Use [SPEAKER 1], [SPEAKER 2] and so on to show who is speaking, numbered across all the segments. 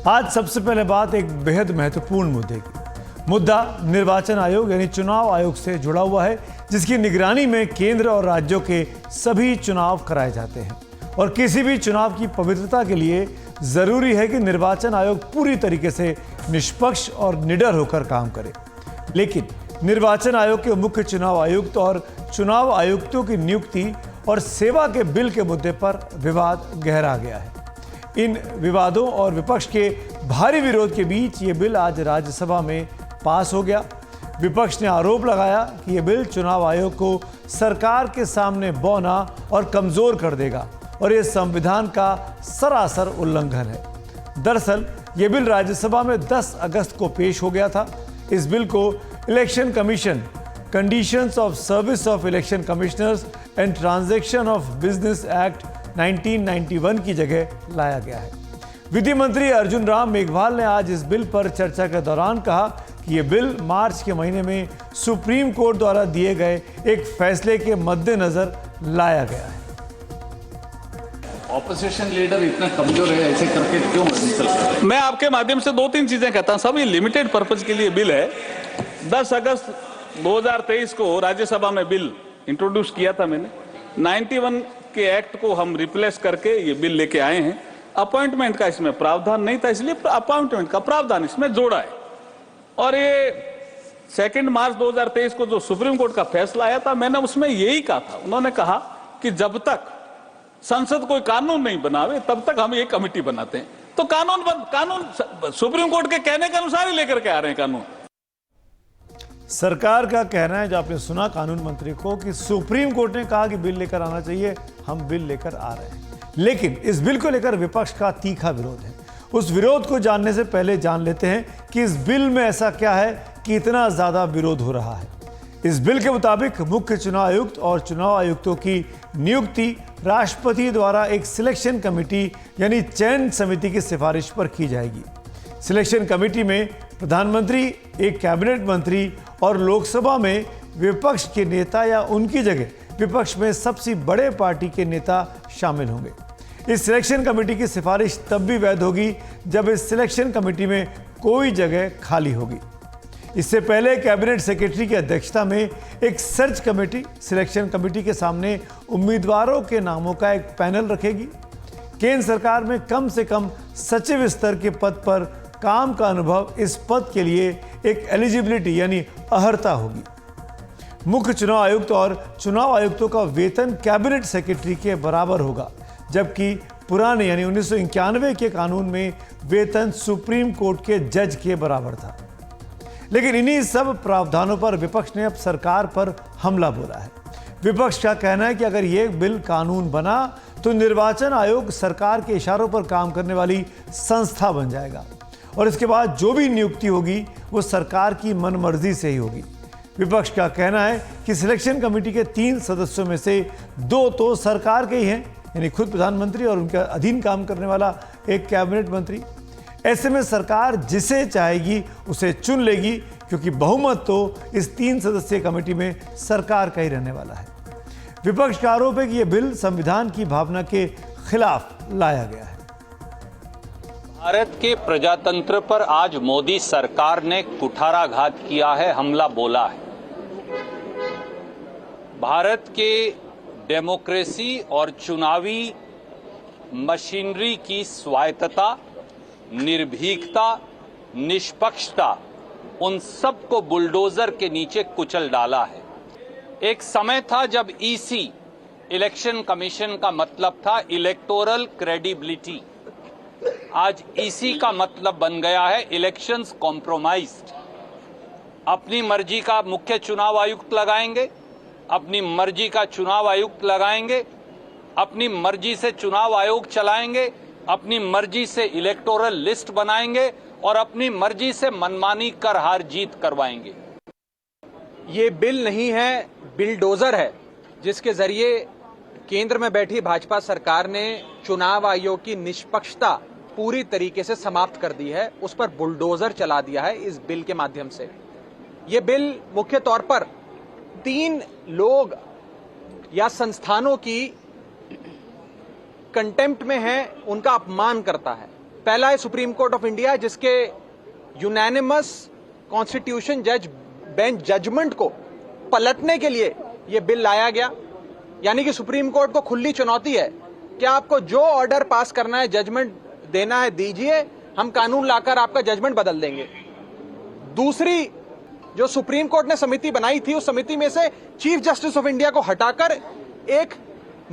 [SPEAKER 1] आज सबसे पहले बात एक बेहद महत्वपूर्ण मुद्दे की। मुद्दा निर्वाचन आयोग यानी चुनाव आयोग से जुड़ा हुआ है, जिसकी निगरानी में केंद्र और राज्यों के सभी चुनाव कराए जाते हैं। और किसी भी चुनाव की पवित्रता के लिए जरूरी है कि निर्वाचन आयोग पूरी तरीके से निष्पक्ष और निडर होकर काम करे। लेकिन निर्वाचन आयोग के मुख्य चुनाव आयुक्त और चुनाव आयुक्तों की नियुक्ति और सेवा के बिल के मुद्दे पर विवाद गहरा गया है। इन विवादों और विपक्ष के भारी विरोध के बीच ये बिल आज राज्यसभा में पास हो गया। विपक्ष ने आरोप लगाया कि ये बिल चुनाव आयोग को सरकार के सामने बौना और कमजोर कर देगा और ये संविधान का सरासर उल्लंघन है। दरअसल ये बिल राज्यसभा में 10 अगस्त को पेश हो गया था। इस बिल को election commission, conditions of service of election commissioners and transaction of business act 1991 की जगह लाया गया है। विधि मंत्री अर्जुन राम मेघवाल ने आज इस बिल पर चर्चा के दौरान कहा कि ये बिल मार्च के महीने में सुप्रीम कोर्ट द्वारा दिए गए एक फैसले के मद्देनजर लाया गया है।
[SPEAKER 2] ऑपोजिशन लीडर इतना कमजोर है, ऐसे करके क्यों इंसल्ट कर रहे हैं?
[SPEAKER 3] मैं आपके माध्यम से 2-3 चीजें कहता हूं। सब ये लिमिटेड पर्पज के लिए बिल है। 10 अगस्त 2023 को राज्यसभा में बिल इंट्रोड्यूस किया था मैंने। 91 के एक्ट को हम रिप्लेस करके ये बिल लेके आए हैं। अपॉइंटमेंट का इसमें प्रावधान नहीं था, इसलिए अपॉइंटमेंट का प्रावधान इसमें जोड़ा है। और ये 2 मार्च 2023 को जो सुप्रीम कोर्ट का फैसला आया था, मैंने उसमें यही कहा था। उन्होंने कहा कि जब तक संसद कोई कानून नहीं बनावे तब तक हम ये कमेटी बनाते हैं। तो कानून सुप्रीम कोर्ट के कहने के अनुसार ही लेकर के आ रहे हैं कानून।
[SPEAKER 1] सरकार का कहना है, जो आपने सुना कानून मंत्री को, कि सुप्रीम कोर्ट ने कहा कि बिल लेकर आना चाहिए, हम बिल लेकर आ रहे हैं। लेकिन इस बिल को लेकर विपक्ष का तीखा विरोध है। उस विरोध को जानने से पहले जान लेते हैं कि इस बिल में ऐसा क्या है कि इतना ज्यादा विरोध हो रहा है। इस बिल के मुताबिक मुख्य चुनाव आयुक्त और चुनाव आयुक्तों की नियुक्ति राष्ट्रपति द्वारा एक सिलेक्शन कमेटी यानी चयन समिति की सिफारिश पर की जाएगी। सिलेक्शन कमेटी में प्रधानमंत्री, एक कैबिनेट मंत्री और लोकसभा में विपक्ष के नेता या उनकी जगह विपक्ष में सबसे बड़े पार्टी के नेता शामिल होंगे। इस सिलेक्शन कमेटी की सिफारिश तब भी वैध होगी जब इस सिलेक्शन कमेटी में कोई जगह खाली होगी। इससे पहले कैबिनेट सेक्रेटरी की अध्यक्षता में एक सर्च कमेटी सिलेक्शन कमेटी के सामने उम्मीदवारों के नामों का एक पैनल रखेगी। केंद्र सरकार में कम से कम सचिव स्तर के पद पर काम का अनुभव इस पद के लिए एक एलिजिबिलिटी यानी अर्हता होगी। मुख्य चुनाव आयुक्त और चुनाव आयुक्तों का वेतन कैबिनेट सेक्रेटरी के बराबर होगा, जबकि पुराने यानी 1991 के कानून में वेतन सुप्रीम कोर्ट के जज के बराबर था। लेकिन इन्हीं सब प्रावधानों पर विपक्ष ने अब सरकार पर हमला बोला है। विपक्ष का कहना है कि अगर ये बिल कानून बना तो निर्वाचन आयोग सरकार के इशारों पर काम करने वाली संस्था बन जाएगा और इसके बाद जो भी नियुक्ति होगी वो सरकार की मनमर्जी से ही होगी। विपक्ष का कहना है कि सिलेक्शन कमेटी के 3 सदस्यों में से 2 तो सरकार के ही हैं, यानी खुद प्रधानमंत्री और उनके अधीन काम करने वाला एक कैबिनेट मंत्री। ऐसे में सरकार जिसे चाहेगी उसे चुन लेगी, क्योंकि बहुमत तो इस 3 सदस्यीय कमेटी में सरकार का ही रहने वाला है। विपक्ष का आरोप है कि यह बिल संविधान की भावना के खिलाफ लाया गया है।
[SPEAKER 4] भारत के प्रजातंत्र पर आज मोदी सरकार ने कुठाराघात किया है, हमला बोला है। भारत के डेमोक्रेसी और चुनावी मशीनरी की स्वायत्तता, निर्भीकता, निष्पक्षता, उन सबको बुलडोजर के नीचे कुचल डाला है। एक समय था जब ईसी, इलेक्शन कमीशन का मतलब था इलेक्टोरल क्रेडिबिलिटी। आज ईसी का मतलब बन गया है इलेक्शंस कॉम्प्रोमाइज्ड। अपनी मर्जी का मुख्य चुनाव आयुक्त लगाएंगे, अपनी मर्जी का चुनाव आयुक्त लगाएंगे, अपनी मर्जी से चुनाव आयोग चलाएंगे, अपनी मर्जी से इलेक्टोरल लिस्ट बनाएंगे और अपनी मर्जी से मनमानी कर हार जीत करवाएंगे।
[SPEAKER 5] ये बिल नहीं है, बिलडोजर है, जिसके जरिए केंद्र में बैठी भाजपा सरकार ने चुनाव आयोग की निष्पक्षता पूरी तरीके से समाप्त कर दी है, उस पर बुलडोजर चला दिया है इस बिल के माध्यम से। ये बिल मुख्य तौर पर 3 लोग या संस्थानों की कंटेम्प्ट में है, उनका अपमान करता है। पहला है सुप्रीम कोर्ट ऑफ इंडिया, जिसके यूनैनिमस कॉन्स्टिट्यूशन जज बेंच जजमेंट को पलटने के लिए यह बिल लाया गया। यानी कि सुप्रीम कोर्ट को खुली चुनौती है कि आपको जो ऑर्डर पास करना है, जजमेंट देना है, दीजिए, हम कानून लाकर आपका जजमेंट बदल देंगे। दूसरी, जो सुप्रीम कोर्ट ने समिति बनाई थी, उस समिति में से चीफ जस्टिस ऑफ इंडिया को हटाकर एक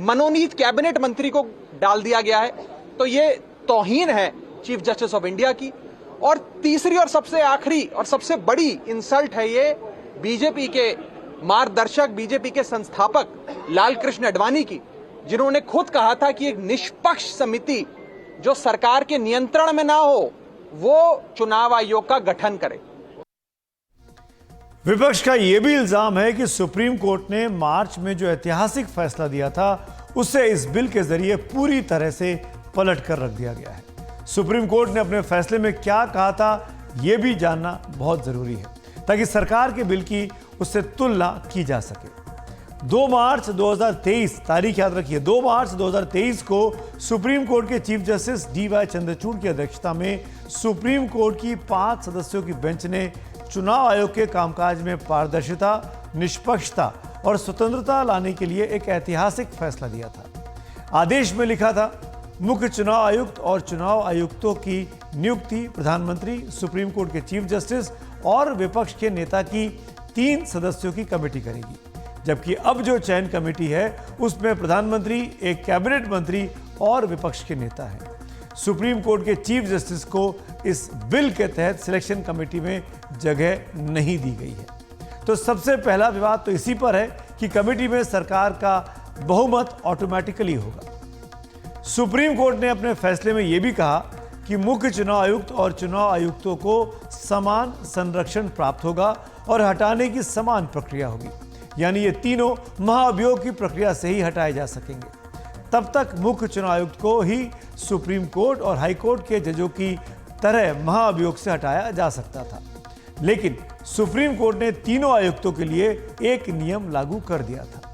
[SPEAKER 5] मनोनीत कैबिनेट मंत्री को डाल दिया गया है। तो ये तौहीन है चीफ जस्टिस ऑफ इंडिया की। और तीसरी और सबसे आखिरी और सबसे बड़ी इंसल्ट है ये बीजेपी के मार्गदर्शक, बीजेपी के संस्थापक लाल कृष्ण आडवाणी की, जिन्होंने खुद कहा था कि एक निष्पक्ष समिति जो सरकार के नियंत्रण में ना हो, वो चुनाव आयोग का गठन करे।
[SPEAKER 1] विपक्ष का यह भी इल्जाम है कि सुप्रीम कोर्ट ने मार्च में जो ऐतिहासिक फैसला दिया था, उसे इस बिल के जरिए पूरी तरह से पलट कर रख दिया गया है। सुप्रीम कोर्ट ने अपने फैसले में क्या कहा था, यह भी जानना बहुत जरूरी है, ताकि सरकार के बिल की उससे तुलना की जा सके। 2 मार्च 2023, तारीख याद रखिए, 2 मार्च 2023 को सुप्रीम कोर्ट के चीफ जस्टिस DY चंद्रचूड़ की अध्यक्षता में सुप्रीम कोर्ट की 5 सदस्यों की बेंच ने चुनाव आयोग के कामकाज में पारदर्शिता, निष्पक्षता और स्वतंत्रता लाने के लिए एक ऐतिहासिक फैसला दिया था। आदेश में लिखा था, मुख्य चुनाव आयुक्त और चुनाव आयुक्तों की नियुक्ति प्रधानमंत्री, सुप्रीम कोर्ट के चीफ जस्टिस और विपक्ष के नेता की 3 सदस्यों की कमेटी करेगी, जबकि अब जो चयन कमेटी है उसमें प्रधानमंत्री, एक कैबिनेट मंत्री और विपक्ष के नेता हैं। सुप्रीम कोर्ट के चीफ जस्टिस को इस बिल के तहत सिलेक्शन कमेटी में जगह नहीं दी गई है। तो सबसे पहला विवाद तो इसी पर है कि कमेटी में सरकार का बहुमत ऑटोमेटिकली होगा। सुप्रीम कोर्ट ने अपने फैसले में यह भी कहा कि मुख्य चुनाव आयुक्त और चुनाव आयुक्तों को समान संरक्षण प्राप्त होगा और हटाने की समान प्रक्रिया होगी, यानी ये तीनों महाअभियोग की प्रक्रिया से ही हटाए जा सकेंगे। तब तक मुख्य चुनाव आयुक्त को ही सुप्रीम कोर्ट और हाई कोर्ट के जजों की तरह महाअभियोग से हटाया जा सकता था, लेकिन सुप्रीम कोर्ट ने तीनों आयुक्तों के लिए एक नियम लागू कर दिया था।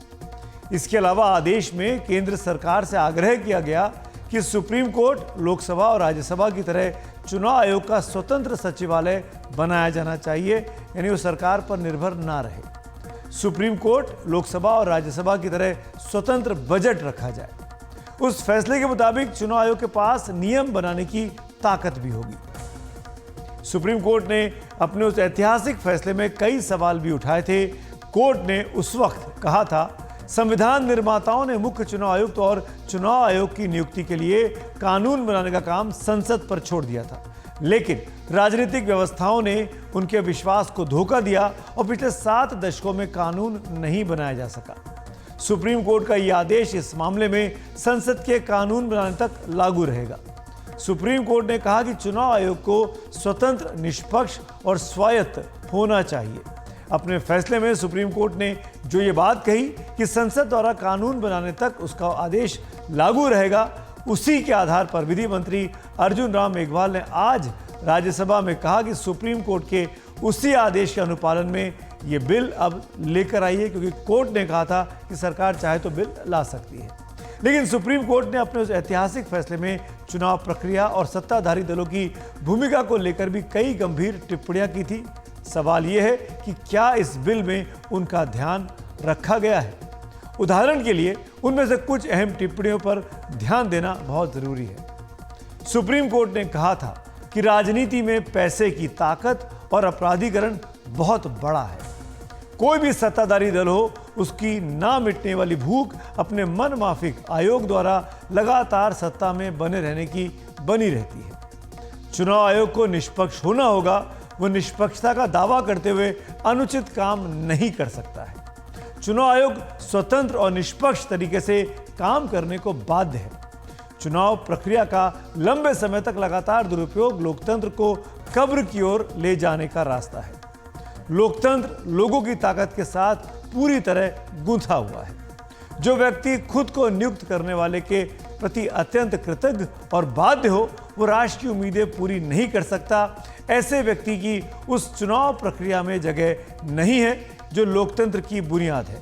[SPEAKER 1] इसके अलावा आदेश में केंद्र सरकार से आग्रह किया गया कि सुप्रीम कोर्ट, लोकसभा और राज्यसभा की तरह चुनाव आयोग का स्वतंत्र सचिवालय बनाया जाना चाहिए, यानी वो सरकार पर निर्भर ना रहे। सुप्रीम कोर्ट, लोकसभा और राज्यसभा की तरह स्वतंत्र बजट रखा जाए। उस फैसले के मुताबिक चुनाव आयोग के पास नियम बनाने की ताकत भी होगी। सुप्रीम कोर्ट ने अपने उस ऐतिहासिक फैसले में कई सवाल भी उठाए थे। कोर्ट ने उस वक्त कहा था, संविधान निर्माताओं ने मुख्य चुनाव आयुक्त और चुनाव आयोग की नियुक्ति के लिए कानून बनाने का काम संसद पर छोड़ दिया था, लेकिन राजनीतिक व्यवस्थाओं ने उनके विश्वास को धोखा दिया और पिछले 7 दशकों में कानून नहीं बनाया जा सका। सुप्रीम कोर्ट का यह आदेश इस मामले में संसद के कानून बनाने तक लागू रहेगा। सुप्रीम कोर्ट ने कहा कि चुनाव आयोग को स्वतंत्र, निष्पक्ष और स्वायत्त होना चाहिए। अपने फैसले में सुप्रीम कोर्ट ने जो ये बात कही कि संसद द्वारा कानून बनाने तक उसका आदेश लागू रहेगा, उसी के आधार पर विधि मंत्री अर्जुन राम मेघवाल ने आज राज्यसभा में कहा कि सुप्रीम कोर्ट के उसी आदेश के अनुपालन में ये बिल अब लेकर आई है, क्योंकि कोर्ट ने कहा था कि सरकार चाहे तो बिल ला सकती है। लेकिन सुप्रीम कोर्ट ने अपने उस ऐतिहासिक फैसले में चुनाव प्रक्रिया और सत्ताधारी दलों की भूमिका को लेकर भी कई गंभीर टिप्पणियां की थी। सवाल यह है कि क्या इस बिल में उनका ध्यान रखा गया है। उदाहरण के लिए उनमें से कुछ अहम टिप्पणियों पर ध्यान देना बहुत जरूरी है। सुप्रीम कोर्ट ने कहा था कि राजनीति में पैसे की ताकत और अपराधीकरण बहुत बड़ा है। कोई भी सत्ताधारी दल हो, उसकी ना मिटने वाली भूख अपने मन माफिक आयोग द्वारा लगातार सत्ता में बने रहने की बनी रहती है। चुनाव आयोग को निष्पक्ष होना होगा। वो निष्पक्षता का दावा करते हुए अनुचित काम नहीं कर सकता है। चुनाव आयोग स्वतंत्र और निष्पक्ष तरीके से काम करने को बाध्य है। चुनाव प्रक्रिया का लंबे समय तक लगातार दुरुपयोग लोकतंत्र को कब्र की ओर ले जाने का रास्ता है। लोकतंत्र लोगों की ताकत के साथ पूरी तरह गूंथा हुआ है। जो व्यक्ति खुद को नियुक्त करने वाले के प्रति अत्यंत कृतज्ञ और बाध्य हो, वो राष्ट्र की उम्मीदें पूरी नहीं कर सकता। ऐसे व्यक्ति की उस चुनाव प्रक्रिया में जगह नहीं है जो लोकतंत्र की बुनियाद है।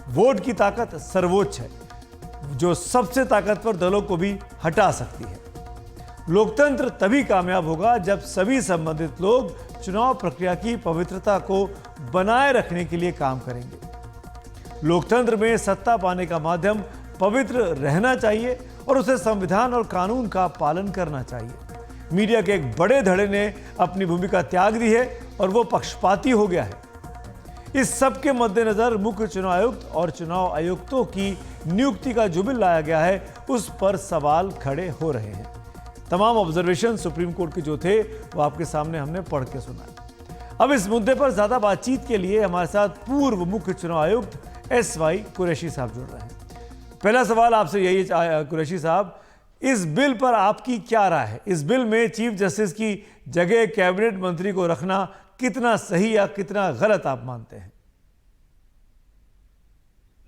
[SPEAKER 1] वोट की ताकत सर्वोच्च है, जो सबसे ताकतवर दलों को भी हटा सकती है। लोकतंत्र तभी कामयाब होगा जब सभी संबंधित लोग चुनाव प्रक्रिया की पवित्रता को बनाए रखने के लिए काम करेंगे। लोकतंत्र में सत्ता पाने का माध्यम पवित्र रहना चाहिए और उसे संविधान और कानून का पालन करना चाहिए। मीडिया के एक बड़े धड़े ने अपनी भूमिका त्याग दी है और वो पक्षपाती हो गया है। इस सब के मद्देनजर मुख्य चुनाव आयुक्त और चुनाव आयुक्तों की नियुक्ति का जो बिल लाया गया है उस पर सवाल खड़े हो रहे हैं। तमाम ऑब्जर्वेशन सुप्रीम कोर्ट के जो थे वो आपके सामने हमने पढ़ के सुनाए। अब इस मुद्दे पर ज्यादा बातचीत के लिए हमारे साथ पूर्व मुख्य चुनाव आयुक्त SY कुरैशी साहब जुड़ रहे हैं। पहला सवाल आपसे यही कुरैशी साहब, इस बिल पर आपकी क्या राय है? इस बिल में चीफ जस्टिस की जगह कैबिनेट मंत्री को रखना कितना सही या कितना गलत आप मानते हैं?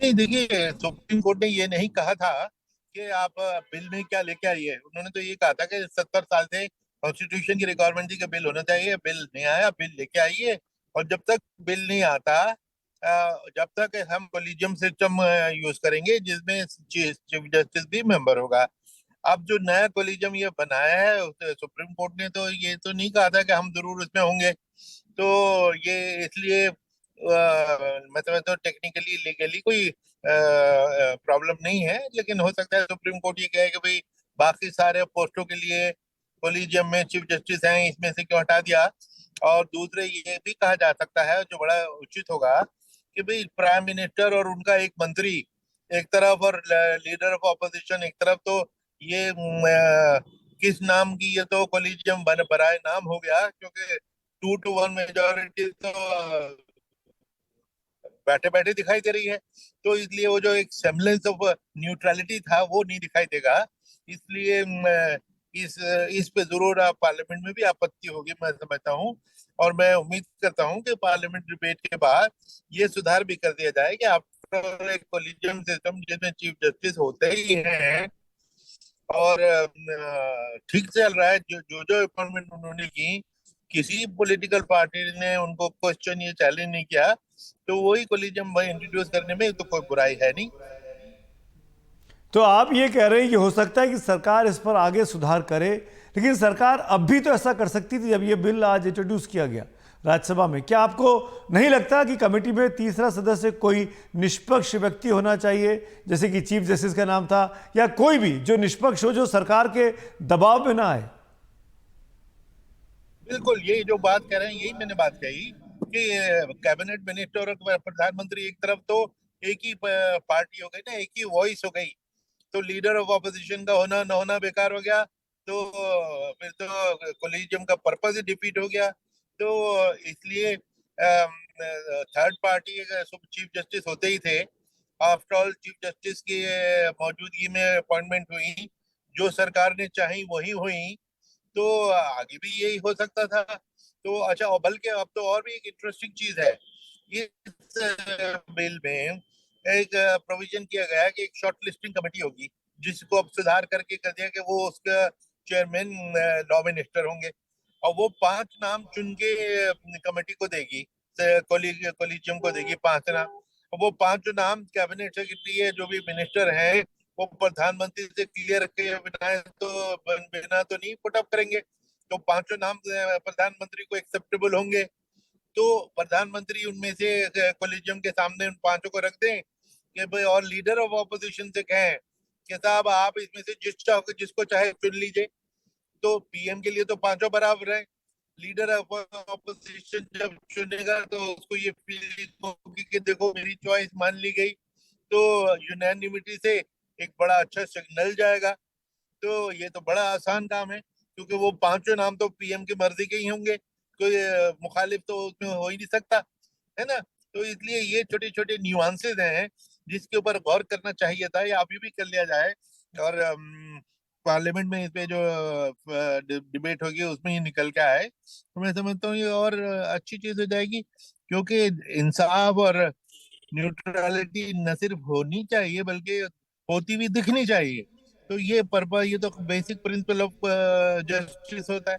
[SPEAKER 6] नहीं, देखिए, सुप्रीम कोर्ट ने ये नहीं कहा था कि आप बिल में क्या लेके आइए। उन्होंने तो ये कहा था कि 70 साल से कॉन्स्टिट्यूशन की रिक्वायरमेंट थी कि बिल होना चाहिए। बिल नहीं आया, बिल लेके आइए। और जब तक बिल नहीं आता, जब तक हम कोलिजियम सिस्टम यूज करेंगे जिसमें चीफ जस्टिस भी मेंबर होगा। अब जो नया कोलिजियम ये बनाया है, सुप्रीम कोर्ट ने तो ये तो नहीं कहा था कि हम जरूर उसमें होंगे। तो ये इसलिए मतलब तो टेक्निकली लीगली कोई प्रॉब्लम नहीं है, लेकिन हो सकता है सुप्रीम कोर्ट ये कहे कि भाई बाकी सारे पोस्टों के लिए कोलिजियम में चीफ जस्टिस हैं, इसमें से क्यों हटा दिया। और दूसरे ये भी कहा जा सकता है, जो बड़ा उचित होगा, कि भाई प्राइम मिनिस्टर और उनका एक मंत्री एक तरफ और लीडर ऑफ ऑपोजिशन एक तरफ, तो ये किस नाम की ये तो कोलिजियम बराए नाम हो गया, क्योंकि 2-1 मेजोरिटी तो बैठे बैठे दिखाई दे रही है। तो इसलिए वो जो एक सेमलेंस ऑफ न्यूट्रलिटी था वो नहीं दिखाई देगा। इसलिए इस पे जरूर पार्लियामेंट में भी आपत्ति होगी, मैं समझता हूँ। और मैं उम्मीद करता हूँ कि पार्लियामेंट डिबेट के बाद ये सुधार भी कर दिया जाए कि आफ्टर एक कोलिजियम सिस्टम जिसमें चीफ जस्टिस होते ही हैं और ठीक चल रहा है, जो अपॉइंटमेंट उन्होंने की, किसी पॉलिटिकल पार्टी ने उनको क्वेश्चन ये चैलेंज नहीं किया, तो वही कोलिजियम भाई इंट्रोड्यूस करने में तो कोई बुराई है नहीं।
[SPEAKER 1] तो आप ये कह रहे हैं कि हो सकता है कि सरकार इस पर आगे सुधार करे, लेकिन सरकार अब भी तो ऐसा कर सकती थी जब ये बिल आज इंट्रोड्यूस किया गया राज्यसभा में। क्या आपको नहीं लगता कि कमेटी में तीसरा सदस्य कोई निष्पक्ष व्यक्ति होना चाहिए, जैसे कि चीफ जस्टिस का नाम था, या कोई भी जो निष्पक्ष हो, जो सरकार के दबाव में ना आए?
[SPEAKER 6] बिल्कुल, यही जो बात कह रहे हैं यही मैंने बात कही कि कैबिनेट मिनिस्टर और प्रधानमंत्री एक तरफ तो एक ही पार्टी हो गई ना, एक ही वॉइस हो गई। तो लीडर ऑफ ऑपोजिशन का होना न होना बेकार हो गया, तो फिर तो कोलिजियम का पर्पस ही डिफीट हो गया। तो इसलिए थर्ड पार्टी चीफ जस्टिस होते ही थे। आफ्टर ऑल चीफ जस्टिस की मौजूदगी में अपॉइंटमेंट हुई, जो सरकार ने चाही वही हुई, तो आगे भी यही हो सकता था। तो अच्छा, और बल्कि अब तो और भी एक इंटरेस्टिंग चीज है, इस बिल में एक प्रोविजन किया गया है कि एक शॉर्ट लिस्टिंग कमेटी होगी, जिसको अब सुधार करके कर दिया कि वो उसका चेयरमैन लॉ मिनिस्टर होंगे, और वो 5 नाम चुन के कमेटी को देगी, कोलिजियम को देगी 5 नाम। और वो 5 नाम कैबिनेट सेक्रेटरी है, जो भी मिनिस्टर है, वो प्रधानमंत्री से क्लियर के बिना तो नहीं पुट अप करेंगे। तो 5 नाम प्रधानमंत्री को एक्सेप्टेबल होंगे, तो प्रधानमंत्री उनमें से कोलिजियम के सामने उन 5 को रख दें कि भाई, और लीडर ऑफ ऑपोजिशन से कहें कि साहब आप इसमें से जिसको चाहे चुन लीजिए। तो पीएम के लिए तो 5 बराबर है। लीडर ऑफ ऑपोजिशन जब चुनेगा तो उसको ये फीलिंग होगी कि देखो मेरी चॉइस मान ली गई, तो यूनानिमिटी से एक बड़ा अच्छा सिग्नल जाएगा। तो ये तो बड़ा आसान काम है, क्योंकि वो 5 नाम तो पीएम की मर्जी के ही होंगे, कोई मुखालिफ तो उसमें हो ही नहीं सकता, है ना। तो इसलिए ये छोटे छोटे न्यूआंसेस हैं जिसके ऊपर गौर करना चाहिए था, या अभी भी कर लिया जाए। और पार्लियामेंट में इस पे जो डिबेट होगी उसमें ही निकल के आए, तो मैं समझता हूँ ये और अच्छी चीज हो जाएगी, क्योंकि इंसाफ और न्यूट्रलिटी न सिर्फ होनी चाहिए बल्कि होती भी दिखनी चाहिए। तो ये पर्पस, ये तो बेसिक प्रिंसिपल ऑफ जस्टिस होता है।